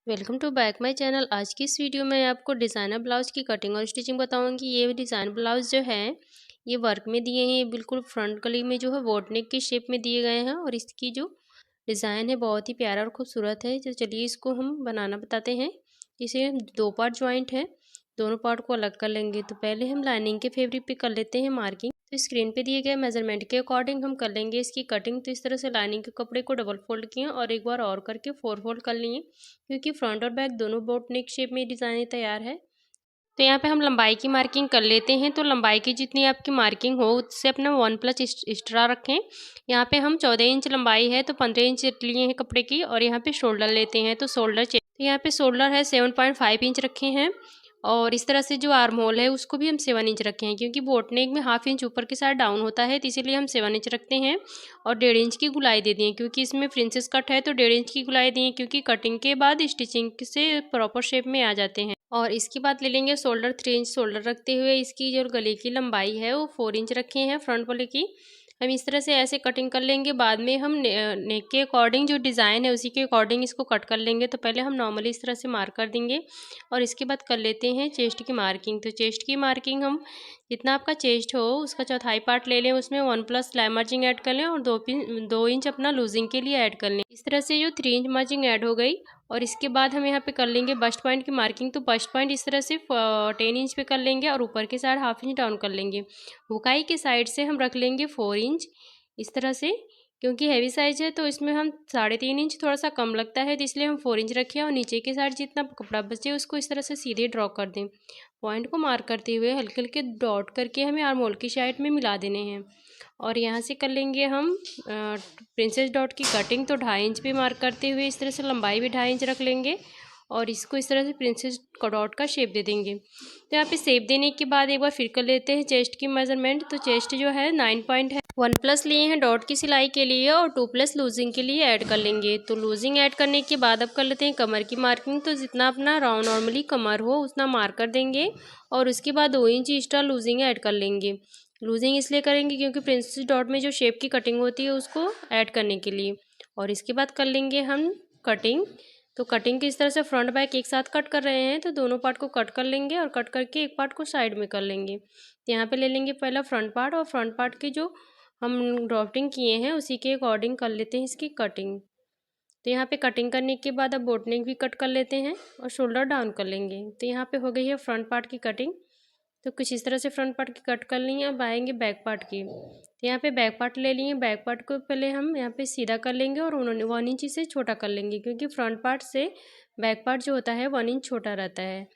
Welcome to back my channel. आज की इस वीडियो में आपको डिज़ाइनर ब्लाउज़ की कटिंग और स्टिचिंग बताऊंगी। ये डिज़ाइन ब्लाउज़ जो है ये वर्क में दिए हैं। ये बिल्कुल फ्रंट गली में जो है बोट नेक की शेप में दिए गए हैं और इसकी जो डिज़ाइन है बहुत ही प्यारा और खूबसूरत है। तो चलिए इसको हम बनाना बताते हैं। इसे दो पार्ट ज्वाइंट है, दोनों पार्ट को अलग कर लेंगे। तो पहले हम लाइनिंग के फैब्रिक पे कर लेते हैं मार्किंग। तो स्क्रीन पे दिए गए मेजरमेंट के अकॉर्डिंग हम कर लेंगे इसकी कटिंग। तो इस तरह से लाइनिंग के कपड़े को डबल फोल्ड किए और एक बार और करके 4 फोल्ड कर लिए, क्योंकि फ्रंट और बैक दोनों बोट नेक शेप में डिज़ाइन तैयार है। तो यहाँ पे हम लंबाई की मार्किंग कर लेते हैं। तो लंबाई की जितनी आपकी मार्किंग हो उससे अपना 1 प्लस एक्स्ट्रा रखें। यहाँ पे हम 14 इंच लंबाई है तो 15 इंच लिए हैं कपड़े की। और यहाँ पे शोल्डर लेते हैं तो शोल्डर तो यहाँ पे शोल्डर है 7.5 इंच रखे हैं। और इस तरह से जो आर्म होल है उसको भी हम 7 इंच रखे हैं, क्योंकि बोट नेक में हाफ इंच ऊपर के साथ डाउन होता है, तो इसीलिए हम 7 इंच रखते हैं। और 1.5 इंच की गुलाई दे दिए, क्योंकि इसमें प्रिंसेस कट है तो 1.5 इंच की गुलाई दिए, क्योंकि कटिंग के बाद स्टिचिंग से प्रॉपर शेप में आ जाते हैं। और इसके बाद ले लेंगे शोल्डर। 3 इंच शोल्डर रखते हुए इसकी जो गले की लंबाई है वो 4 इंच रखे हैं फ्रंट वाले की। हम इस तरह से ऐसे कटिंग कर लेंगे। बाद में हम नेक के अकॉर्डिंग जो डिज़ाइन है उसी के अकॉर्डिंग इसको कट कर लेंगे। तो पहले हम नॉर्मली इस तरह से मार्क कर देंगे और इसके बाद कर लेते हैं चेस्ट की मार्किंग। तो चेस्ट की मार्किंग हम जितना आपका चेस्ट हो उसका चौथाई पार्ट ले लें, उसमें 1 प्लस लाइन मार्जिंग ऐड कर लें और 2 इंच अपना लूजिंग के लिए ऐड कर लें। इस तरह से जो 3 इंच मार्जिंग ऐड हो गई। और इसके बाद हम यहाँ पे कर लेंगे बस्ट पॉइंट की मार्किंग। तो बस्ट पॉइंट इस तरह से 10 इंच पे कर लेंगे और ऊपर के साइड हाफ इंच डाउन कर लेंगे। हुकाई के साइड से हम रख लेंगे 4 इंच इस तरह से, क्योंकि हैवी साइज है तो इसमें हम 3.5 इंच थोड़ा सा कम लगता है, तो इसलिए हम 4 इंच रखें। और नीचे के साइड जितना कपड़ा बचे उसको इस तरह से सीधे ड्रॉ कर दें। पॉइंट को मार्क करते हुए हल्के हल्के डॉट करके हमें आर्म होल की साइड में मिला देने हैं। और यहाँ से कर लेंगे हम प्रिंसेस डॉट की कटिंग। तो 2.5 इंच पे मार्क करते हुए इस तरह से लंबाई भी 2.5 इंच रख लेंगे और इसको इस तरह से प्रिंसेस डॉट का शेप दे देंगे। तो यहाँ पे शेप देने के बाद एक बार फिर कर लेते हैं चेस्ट की मेजरमेंट। तो चेस्ट जो है 9 पॉइंट है। 1 प्लस लिए हैं डॉट की सिलाई के लिए और 2 प्लस लूजिंग के लिए ऐड कर लेंगे। तो लूजिंग ऐड करने के बाद अब कर लेते हैं कमर की मार्किंग। तो जितना अपना राउंड नॉर्मली कमर हो उतना मार्क कर देंगे और उसके बाद 2 इंच एक्स्ट्रा लूजिंग ऐड कर लेंगे। लूजिंग इसलिए करेंगे क्योंकि प्रिंसेस डॉट में जो शेप की कटिंग होती है उसको ऐड करने के लिए। और इसके बाद कर लेंगे हम कटिंग। तो कटिंग की इस तरह से फ्रंट बैक एक साथ कट कर रहे हैं, तो दोनों पार्ट को कट कर लेंगे और कट करके एक पार्ट को साइड में कर लेंगे। तो यहाँ पे ले लेंगे पहला फ्रंट पार्ट और फ्रंट पार्ट की जो हम ड्राफ्टिंग किए हैं उसी के अकॉर्डिंग कर लेते हैं इसकी कटिंग। तो यहाँ पे कटिंग करने के बाद अब बोट नेक भी कट कर लेते हैं और शोल्डर डाउन कर लेंगे। तो यहाँ पे हो गई है फ्रंट पार्ट की कटिंग। तो कुछ इस तरह से फ्रंट पार्ट की कट कर ली है। अब आएंगे बैक पार्ट की। तो यहाँ पे बैक पार्ट ले लिए। बैक पार्ट को पहले हम यहाँ पे सीधा कर लेंगे और उन्होंने 1 इंच से छोटा कर लेंगे, क्योंकि फ्रंट पार्ट से बैक पार्ट जो होता है 1 इंच छोटा रहता है।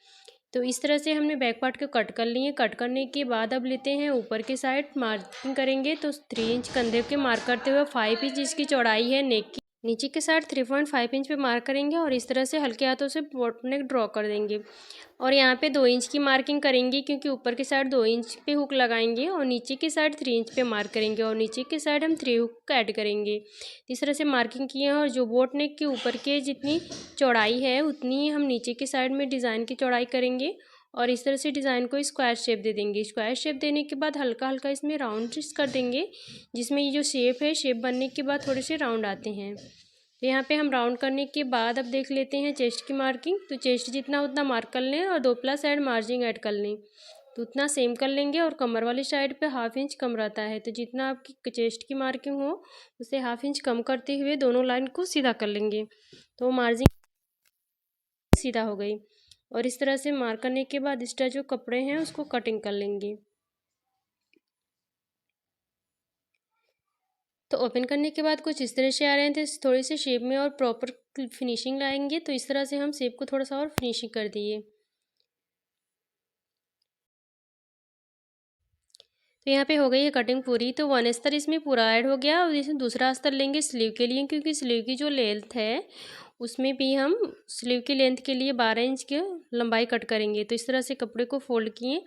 तो इस तरह से हमने बैक पार्ट को कट कर लिए। कट करने के बाद अब लेते हैं ऊपर की साइड मार्किंग करेंगे। तो 3 इंच कंधे के मार्क करते हुए 5 इंच इसकी चौड़ाई है नेक की। नीचे के साइड 3.5 इंच पे मार्क करेंगे और इस तरह से हल्के हाथों से बोट नेक ड्रॉ कर देंगे। और यहाँ पे 2 इंच की मार्किंग करेंगे, क्योंकि ऊपर की साइड 2 इंच पे हुक लगाएंगे और नीचे की साइड 3 इंच पे मार्क करेंगे और नीचे की साइड हम 3 हुक ऐड करेंगे। इस तरह से मार्किंग किए हैं और जो बोट नेक के ऊपर के जितनी चौड़ाई है उतनी ही हम नीचे की साइड में डिज़ाइन की चौड़ाई करेंगे। और इस तरह से डिज़ाइन को स्क्वायर शेप दे देंगे। स्क्वायर शेप देने के बाद हल्का हल्का इसमें राउंड कर देंगे, जिसमें ये जो शेप है शेप बनने के बाद थोड़े से राउंड आते हैं। तो यहाँ पे हम राउंड करने के बाद अब देख लेते हैं चेस्ट की मार्किंग। तो चेस्ट जितना उतना मार्क कर लें और 2 प्लस साइड मार्जिंग ऐड कर लें। तो उतना सेम कर लेंगे। और कमर वाली साइड पे हाफ इंच कम रहता है, तो जितना आपकी चेस्ट की मार्किंग हो उसे हाफ इंच कम करते हुए दोनों लाइन को सीधा कर लेंगे। तो मार्जिंग सीधा हो गई। और इस तरह से मार्क करने के बाद एक्स्ट्रा जो कपड़े हैं उसको कटिंग कर लेंगे। तो ओपन करने के बाद कुछ इस तरह से आ रहे हैं, तो थोड़ी सी शेप में और प्रॉपर फिनिशिंग लाएंगे। तो इस तरह से हम शेप को थोड़ा सा और फिनिशिंग कर दिए। तो यहाँ पे हो गई है कटिंग पूरी। तो 1 अस्तर इसमें पूरा ऐड हो गया और इसमें दूसरा अस्तर लेंगे स्लीव के लिए, क्योंकि स्लीव की जो लेंथ है उसमें भी हम स्लीव की लेंथ के लिए 12 इंच की लंबाई कट करेंगे। तो इस तरह से कपड़े को फोल्ड किए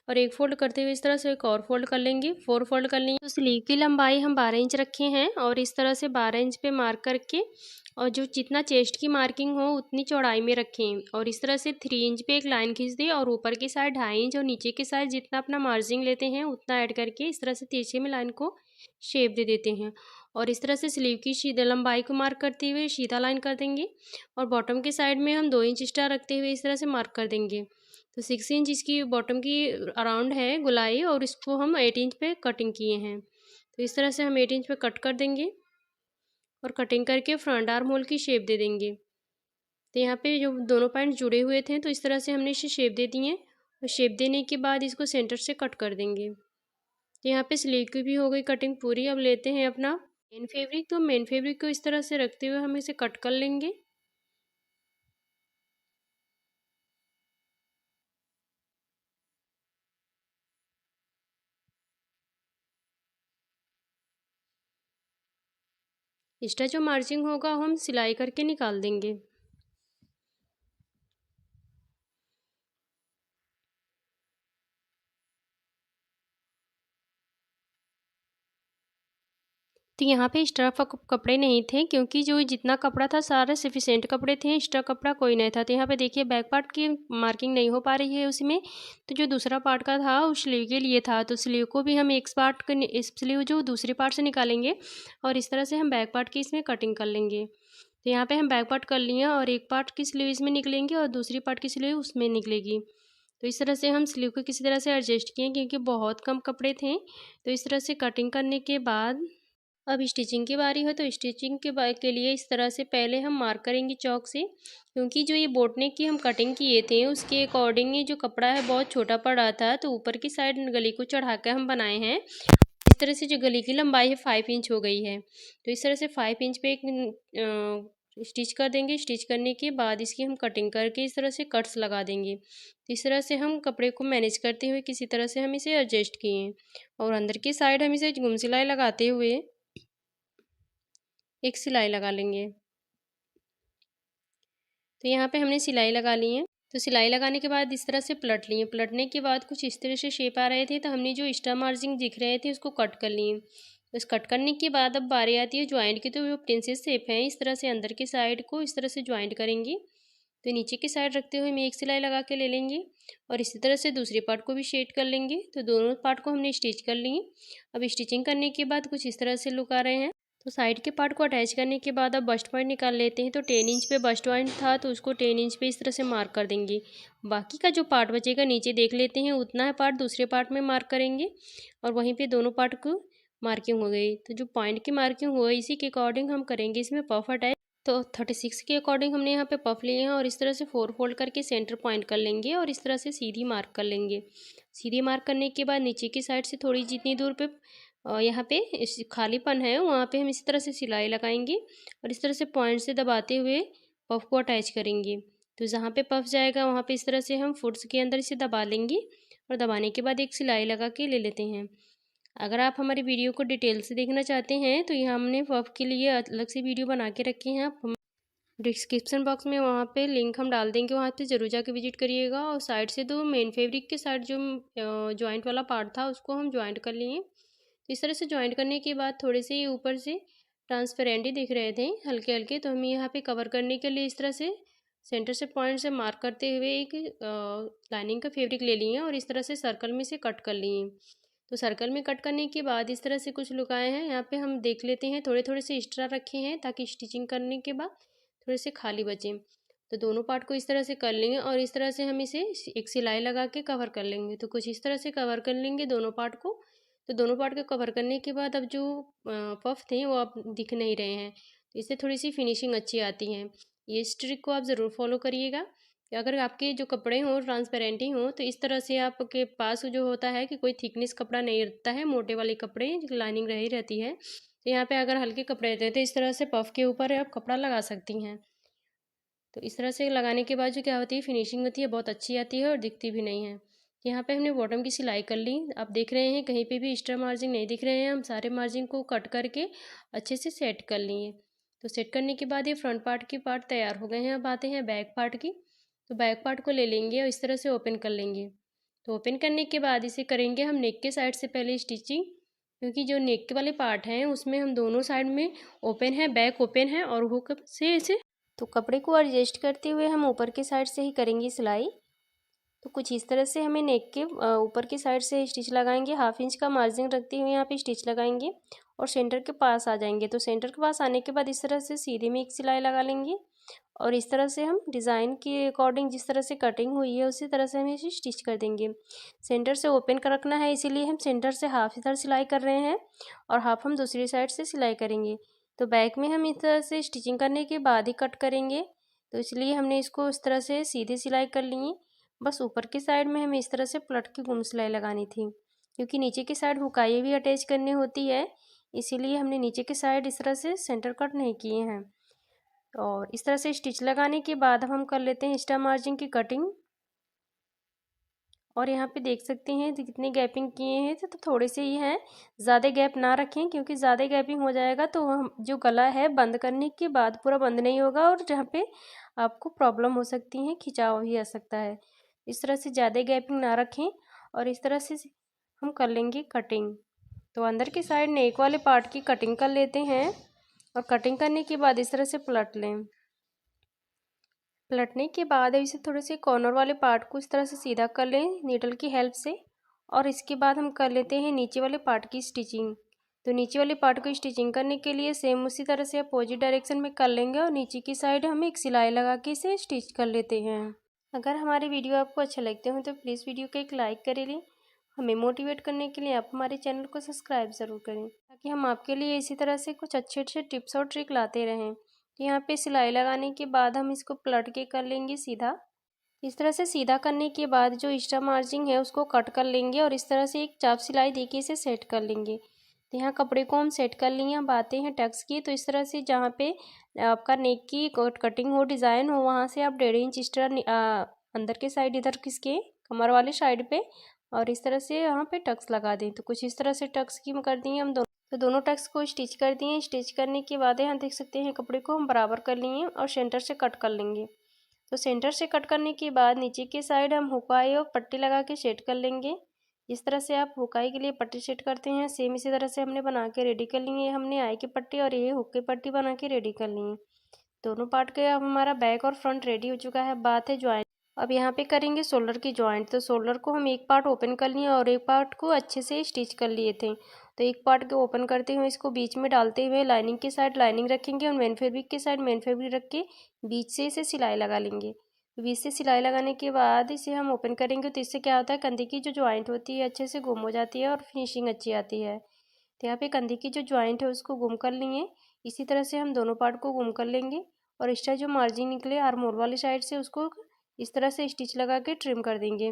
और एक फोल्ड करते हुए इस तरह से एक और फोल्ड कर लेंगे। 4 फोल्ड कर लेंगे। तो स्लीव की लंबाई हम 12 इंच रखे हैं और इस तरह से 12 इंच पे मार्क करके और जो जितना चेस्ट की मार्किंग हो उतनी चौड़ाई में रखें। और इस तरह से 3 इंच पे एक लाइन खींच दें और ऊपर की साइड 2.5 इंच और नीचे की साइड जितना अपना मार्जिंग लेते हैं उतना ऐड करके इस तरह से तिरछे में लाइन को शेप दे देते हैं। और इस तरह से स्लीव की सीधा लंबाई को मार्क करते हुए सीधा लाइन कर देंगे और बॉटम के साइड में हम 2 इंच एक्स्ट्रा रखते हुए इस तरह से मार्क कर देंगे। तो 6 इंच इसकी बॉटम की अराउंड है गोलाई और इसको हम 8 इंच पे कटिंग किए हैं। तो इस तरह से हम 8 इंच पे कट कर देंगे और कटिंग करके फ्रंट आर्म होल की शेप दे देंगे। तो यहाँ पे जो दोनों पॉइंट जुड़े हुए थे तो इस तरह से हमने इसे शेप दे दी है और शेप देने के बाद इसको सेंटर से कट कर देंगे। तो यहाँ पे स्लीव की भी हो गई कटिंग पूरी। अब लेते हैं अपना मेन फैब्रिक। तो मेन फैब्रिक को इस तरह से रखते हुए हम इसे कट कर लेंगे। एक्स्ट्रा जो मार्जिन होगा हम सिलाई करके निकाल देंगे। तो यहाँ पे एक्स्ट्रा कपड़े नहीं थे क्योंकि जो जितना कपड़ा था सारा सफिशिएंट कपड़े थे, एक्स्ट्रा कपड़ा कोई नहीं था। तो यहाँ पे देखिए बैक पार्ट की मार्किंग नहीं हो पा रही है उसमें। तो जो दूसरा पार्ट का था उस स्लीव के लिए था, तो स्लीव को भी हम एक पार्ट का इस स्लीव जो दूसरी पार्ट से निकालेंगे और इस तरह से हम बैक पार्ट की इसमें कटिंग कर लेंगे। तो यहाँ पे हम बैक पार्ट कर लिए और एक पार्ट की स्लीव इसमें निकलेंगे और दूसरी पार्ट की स्लीव उसमें निकलेगी। तो इस तरह से हम स्लीव को किसी तरह से एडजस्ट किए क्योंकि बहुत कम कपड़े थे। तो इस तरह से कटिंग करने के बाद अब स्टिचिंग की बारी है। तो स्टिचिंग के लिए इस तरह से पहले हम मार्क करेंगे चौक से, क्योंकि जो ये बोट नेक की हम कटिंग किए थे उसके अकॉर्डिंग ये जो कपड़ा है बहुत छोटा पड़ रहा था। तो ऊपर की साइड गली को चढ़ा कर हम बनाए हैं। इस तरह से जो गली की लंबाई है 5 इंच हो गई है। तो इस तरह से 5 इंच पे एक स्टिच कर देंगे। स्टिच करने के बाद इसकी हम कटिंग करके इस तरह से कट्स लगा देंगे। तो इस तरह से हम कपड़े को मैनेज करते हुए किसी तरह से हम इसे एडजस्ट किए और अंदर की साइड हम इसे गुम सिलाई लगाते हुए एक सिलाई लगा लेंगे। तो यहाँ पे हमने सिलाई लगा ली है। तो सिलाई लगाने के बाद इस तरह से पलट लिए। पलटने के बाद कुछ इस तरह से शेप आ रहे थे, तो हमने जो एक्स्ट्रा मार्जिन दिख रहे थे उसको कट कर लिए। तो इस कट करने के बाद अब बारी आती है ज्वाइंट की। तो जो प्रिंसेस शेप है इस तरह से अंदर की साइड को इस तरह से ज्वाइंट करेंगे। तो नीचे की साइड रखते हुए हम एक सिलाई लगा के ले लेंगे और इसी तरह से दूसरे पार्ट को भी शेड कर लेंगे। तो दोनों पार्ट को हमने स्टिच कर लिए। अब स्टिचिंग करने के बाद कुछ इस तरह से लुक आ रहे हैं। तो साइड के पार्ट को अटैच करने के बाद अब बस्ट पॉइंट निकाल लेते हैं। तो 10 इंच पे बस्ट पॉइंट था तो उसको 10 इंच पे इस तरह से मार्क कर देंगे। बाकी का जो पार्ट बचेगा नीचे देख लेते हैं, उतना है पार्ट दूसरे पार्ट में मार्क करेंगे और वहीं पे दोनों पार्ट को मार्किंग हो गई। तो जो पॉइंट की मार्किंग हुआ इसी के अकॉर्डिंग हम करेंगे इसमें पफ अटैच। तो 36 के अकॉर्डिंग हमने यहाँ पे पफ लिए हैं और इस तरह से 4 फोल्ड करके सेंटर पॉइंट कर लेंगे और इस तरह से सीधी मार्क कर लेंगे। सीधी मार्क करने के बाद नीचे की साइड से थोड़ी जितनी दूर पे यहाँ पे इस खालीपन है वहाँ पे हम इसी तरह से सिलाई लगाएंगे और इस तरह से पॉइंट से दबाते हुए पफ को अटैच करेंगे। तो जहाँ पे पफ जाएगा वहाँ पे इस तरह से हम फुट्स के अंदर इसे दबा लेंगे और दबाने के बाद एक सिलाई लगा के ले लेते हैं। अगर आप हमारी वीडियो को डिटेल से देखना चाहते हैं तो यहाँ हमने पफ के लिए अलग से वीडियो बना के रखे हैं। आप डिस्क्रिप्शन बॉक्स में वहाँ पे लिंक हम डाल देंगे, वहाँ पे ज़रूर जाके विजिट करिएगा। और साइड से तो मेन फैब्रिक के साइड जो जॉइंट वाला पार्ट था उसको हम जॉइंट कर लिए। तो इस तरह से जॉइंट करने के बाद थोड़े से ऊपर से ट्रांसपेरेंट ही दिख रहे थे हल्के हल्के, तो हम यहाँ पे कवर करने के लिए इस तरह से सेंटर से पॉइंट से मार्क करते हुए एक लाइनिंग का फैब्रिक ले लिए और इस तरह से सर्कल में से कट कर लिए। तो सर्कल में कट करने के बाद इस तरह से कुछ लुक आए हैं। यहाँ पे हम देख लेते हैं, थोड़े थोड़े से एक्स्ट्रा रखे हैं ताकि स्टिचिंग करने के बाद थोड़े से खाली बचे। तो दोनों पार्ट को इस तरह से कर लेंगे और इस तरह से हम इसे एक सिलाई लगा के कवर कर लेंगे। तो कुछ इस तरह से कवर कर लेंगे दोनों पार्ट को। तो दोनों पार्ट को कवर करने के बाद अब जो पफ थे वो अब दिख नहीं रहे हैं, तो इससे थोड़ी सी फिनिशिंग अच्छी आती है। ये इस ट्रिक को आप ज़रूर फॉलो करिएगा कि अगर आपके जो कपड़े हों ट्रांसपेरेंट ही हों तो इस तरह से आपके पास जो होता है कि कोई थिकनेस कपड़ा नहीं रहता है, मोटे वाले कपड़े लाइनिंग रही रहती है। तो यहाँ पे अगर हल्के कपड़े रहते हैं तो इस तरह से पफ के ऊपर आप कपड़ा लगा सकती हैं। तो इस तरह से लगाने के बाद जो क्या होती है फिनिशिंग होती है बहुत अच्छी आती है और दिखती भी नहीं है। यहाँ पे हमने बॉटम की सिलाई कर ली। आप देख रहे हैं कहीं पे भी एक्स्ट्रा मार्जिन नहीं दिख रहे हैं। हम सारे मार्जिन को कट करके अच्छे से सेट कर लिए। तो सेट करने के बाद ये फ्रंट पार्ट की पार्ट तैयार हो गए हैं। अब आते हैं बैक पार्ट की। तो बैक पार्ट को ले लेंगे और इस तरह से ओपन कर लेंगे। तो ओपन करने के बाद इसे करेंगे हम नेक के साइड से पहले स्टिचिंग, क्योंकि जो नेक के वाले पार्ट हैं उसमें हम दोनों साइड में ओपन है, बैक ओपन है और हुक से इसे तो कपड़े को एडजस्ट करते हुए हम ऊपर की साइड से ही करेंगे सिलाई। तो कुछ इस तरह से हमें नेक के ऊपर की साइड से स्टिच लगाएंगे। 1/2 इंच का मार्जिन रखते हुए यहाँ पे स्टिच लगाएंगे और सेंटर के पास आ जाएंगे। तो सेंटर के पास आने के बाद इस तरह से सीधे में एक सिलाई लगा लेंगे और इस तरह से हम डिज़ाइन के अकॉर्डिंग जिस तरह से कटिंग हुई है उसी तरह से हम इसे स्टिच कर देंगे। सेंटर से ओपन कर रखना है, इसीलिए हम सेंटर से हाफ इधर सिलाई कर रहे हैं और हाफ हम दूसरी साइड से सिलाई करेंगे। तो बैक में हम इस तरह से स्टिचिंग करने के बाद ही कट करेंगे, तो इसलिए हमने इसको इस तरह से सीधे सिलाई कर ली। बस ऊपर की साइड में हमें इस तरह से पलट के घूम सिलाई लगानी थी, क्योंकि नीचे की साइड हुकाई भी अटैच करनी होती है, इसीलिए हमने नीचे की साइड इस तरह से सेंटर कट नहीं किए हैं। और इस तरह से स्टिच लगाने के बाद हम कर लेते हैं एक्स्ट्रा मार्जिन की कटिंग। और यहाँ पे देख सकते हैं कितने गैपिंग किए हैं, तो थोड़े से ही हैं, ज़्यादा गैप ना रखें, क्योंकि ज़्यादा गैपिंग हो जाएगा तो हम जो गला है बंद करने के बाद पूरा बंद नहीं होगा और जहाँ पे आपको प्रॉब्लम हो सकती है, खिंचाव भी आ सकता है। इस तरह से ज़्यादा गैपिंग ना रखें और इस तरह से हम कर लेंगे कटिंग। तो अंदर की साइड नेक वाले पार्ट की कटिंग कर लेते हैं और कटिंग करने के बाद इस तरह से पलट लें। पलटने के बाद इसे थोड़े से कॉर्नर वाले पार्ट को इस तरह से सीधा कर लें नीडल की हेल्प से, और इसके बाद हम कर लेते हैं नीचे वाले पार्ट की स्टिचिंग। तो नीचे वाले पार्ट को स्टिचिंग करने के लिए सेम उसी तरह से अपोजिट डायरेक्शन में कर लेंगे और नीचे की साइड हम एक सिलाई लगा के इसे स्टिच कर लेते हैं। अगर हमारी वीडियो आपको अच्छा लगते हो तो प्लीज़ वीडियो को एक लाइक करें लें। हमें मोटिवेट करने के लिए आप हमारे चैनल को सब्सक्राइब ज़रूर करें, ताकि हम आपके लिए इसी तरह से कुछ अच्छे अच्छे टिप्स और ट्रिक लाते रहें। तो यहाँ पे सिलाई लगाने के बाद हम इसको पलट के कर लेंगे सीधा। इस तरह से सीधा करने के बाद जो एक्स्ट्रा मार्जिन है उसको कट कर लेंगे और इस तरह से एक चाप सिलाई देके इसे सेट कर लेंगे। तो यहाँ कपड़े को हम सेट कर लिए। अब आते हैं टक्स की। तो इस तरह से जहाँ पे आपका नेक की कटिंग हो, डिज़ाइन हो, वहाँ से आप 1.5 इंच एक्स्ट्रा अंदर के साइड इधर किसके कमर वाले साइड पे और इस तरह से यहाँ पे टक्स लगा दें। तो कुछ इस तरह से टक्स की कर दिए हम दोनों। तो दोनों टक्स को स्टिच कर दिए। स्टिच करने के बाद यहाँ देख सकते हैं कपड़े को हम बराबर कर लिए और सेंटर से कट कर लेंगे। तो सेंटर से कट करने के बाद नीचे की साइड हम हुकाई और पट्टी लगा के सेट कर लेंगे। इस तरह से आप हुकाई के लिए पट्टी सेट करते हैं, सेम इसी तरह से हमने बना के रेडी कर ली है। हमने आई की पट्टी और ये हुक की पट्टी बना के रेडी कर ली है। दोनों पार्ट के अब हमारा बैक और फ्रंट रेडी हो चुका है। बात है ज्वाइंट। अब यहाँ पे करेंगे शोल्डर की ज्वाइंट। तो शोल्डर को हम एक पार्ट ओपन कर लिए और एक पार्ट को अच्छे से स्टिच कर लिए थे। तो एक पार्ट को ओपन करते हुए इसको बीच में डालते हुए लाइनिंग की साइड लाइनिंग रखेंगे और मेन फैब्रिक की साइड मेन फैब्रिक रख के बीच से इसे सिलाई लगा लेंगे। बीच से सिलाई लगाने के बाद इसे हम ओपन करेंगे तो इससे क्या होता है, कंधे की जो ज्वाइंट होती है अच्छे से गुम हो जाती है और फिनिशिंग अच्छी आती है। तो यहाँ पे कंधे की जो ज्वाइंट है उसको गुम कर लिए। इसी तरह से हम दोनों पार्ट को गुम कर लेंगे और एक्स्ट्रा जो मार्जिन निकले आर्म होल वाली साइड से उसको इस तरह से स्टिच लगा के ट्रिम कर देंगे।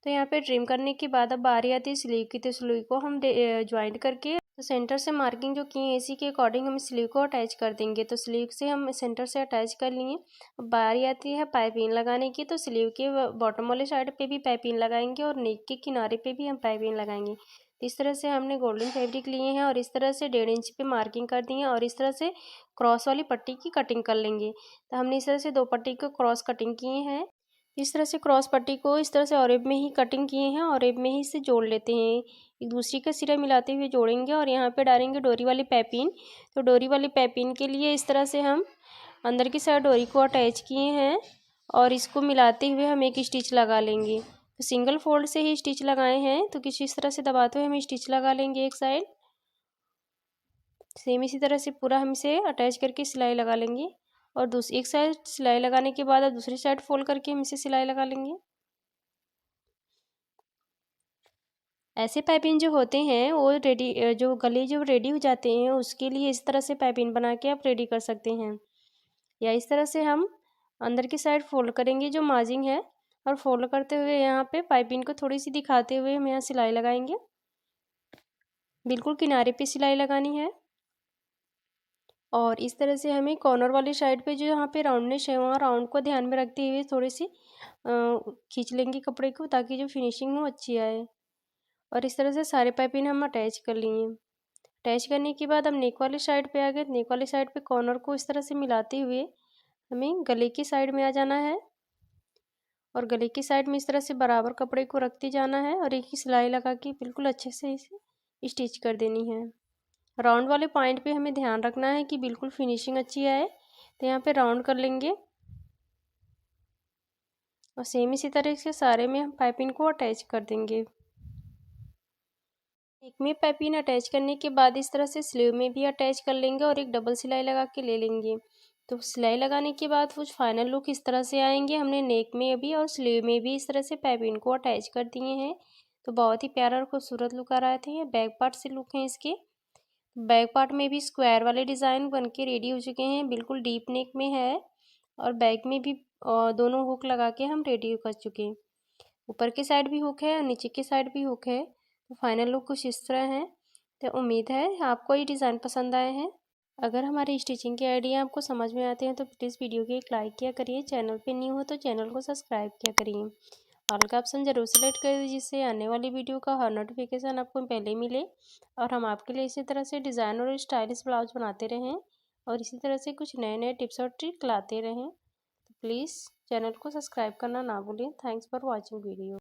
तो यहाँ पे ट्रिम करने के बाद अब बारी आती है स्लीव की। तो स्लीव को हम ज्वाइंट करके तो सेंटर से मार्किंग जो की है इसी के अकॉर्डिंग हम स्लीव को अटैच कर देंगे। तो स्लीव से हम सेंटर से अटैच कर लिए। अब बारी आती है पाइपिंग लगाने की। तो स्लीव के बॉटम वाले साइड पे भी पाइपिंग लगाएंगे और नेक के किनारे पे भी हम पाइपिंग लगाएंगे। तो इस तरह से हमने गोल्डन फैब्रिक लिए हैं और इस तरह से 1.5 इंच पे मार्किंग कर दी है और इस तरह से क्रॉस वाली पट्टी की कटिंग कर लेंगे। तो हमने इस तरह से 2 पट्टी को क्रॉस कटिंग किए हैं। इस तरह से क्रॉस पट्टी को इस तरह से ऑरेब में ही कटिंग किए हैं और ऑरेब में ही इसे जोड़ लेते हैं। एक दूसरी का सिरा मिलाते हुए जोड़ेंगे और यहाँ पे डालेंगे डोरी वाली पाइपिंग। तो डोरी वाली पाइपिंग के लिए इस तरह से हम अंदर की साइड डोरी को अटैच किए हैं और इसको मिलाते हुए हम एक स्टिच लगा लेंगे। तो सिंगल फोल्ड से ही स्टिच लगाए हैं, तो किसी इस तरह से दबाते हुए हम स्टिच लगा लेंगे एक साइड। सेम इसी तरह से पूरा हम इसे अटैच करके सिलाई लगा लेंगे और दूसरी एक साइड सिलाई लगाने के बाद अब दूसरी साइड फोल्ड करके हम इसे सिलाई लगा लेंगे। ऐसे पाइपिंग जो होते हैं वो रेडी जो गले जो रेडी हो जाते हैं उसके लिए इस तरह से पाइपिंग बना के आप रेडी कर सकते हैं, या इस तरह से हम अंदर की साइड फोल्ड करेंगे जो मार्जिन है और फोल्ड करते हुए यहाँ पे पाइपिंग को थोड़ी सी दिखाते हुए हम यहाँ सिलाई लगाएंगे। बिल्कुल किनारे पे सिलाई लगानी है और इस तरह से हमें कॉर्नर वाली साइड पे जो यहाँ पे राउंडनेस है वहाँ राउंड को ध्यान में रखते हुए थोड़ी सी खींच लेंगे कपड़े को, ताकि जो फिनिशिंग हो अच्छी आए। और इस तरह से सारे पाइपिंग हम अटैच कर लिए। अटैच करने के बाद हम नेक वाली साइड पे आ गए। नेक वाली साइड पे कॉर्नर को इस तरह से मिलाते हुए हमें गले की साइड में आ जाना है और गले की साइड में इस तरह से बराबर कपड़े को रखते जाना है और एक ही सिलाई लगा के बिल्कुल अच्छे से इसे स्टिच कर देनी है। राउंड वाले पॉइंट पे हमें ध्यान रखना है कि बिल्कुल फिनिशिंग अच्छी आए। तो यहाँ पे राउंड कर लेंगे और सेम इसी तरह से सारे में हम पाइपिंग को अटैच कर देंगे। नेक में पाइपिंग अटैच करने के बाद इस तरह से स्लीव में भी अटैच कर लेंगे और एक डबल सिलाई लगा के ले लेंगे। तो सिलाई लगाने के बाद कुछ फाइनल लुक इस तरह से आएंगे। हमने नेक में भी और स्लीव में भी इस तरह से पाइपिंग को अटैच कर दिए हैं। तो बहुत ही प्यारा और खूबसूरत लुक आ रहे थे। बैक पार्ट से लुक हैं इसके। बैक पार्ट में भी स्क्वायर वाले डिज़ाइन बन के रेडी हो चुके हैं, बिल्कुल डीप नेक में है और बैक में भी दोनों हुक लगा के हम रेडी कर चुके हैं। ऊपर के साइड भी हुक है और नीचे के साइड भी हुक है। तो फाइनल लुक कुछ इस तरह है। तो उम्मीद है आपको ये डिज़ाइन पसंद आए हैं। अगर हमारी स्टिचिंग के आइडिया आपको समझ में आते हैं तो प्लीज़ वीडियो को एक लाइक किया करिए। चैनल पे न्यू हो तो चैनल को सब्सक्राइब किया करिए। ऑल का ऑप्शन ज़रूर सेलेक्ट कर दीजिए जिससे आने वाली वीडियो का हर नोटिफिकेशन आपको पहले मिले और हम आपके लिए इसी तरह से डिज़ाइन और स्टाइलिश ब्लाउज बनाते रहें और इसी तरह से कुछ नए नए टिप्स और ट्रिक लाते रहें। तो प्लीज़ चैनल को सब्सक्राइब करना ना भूलें। Thanks for watching video.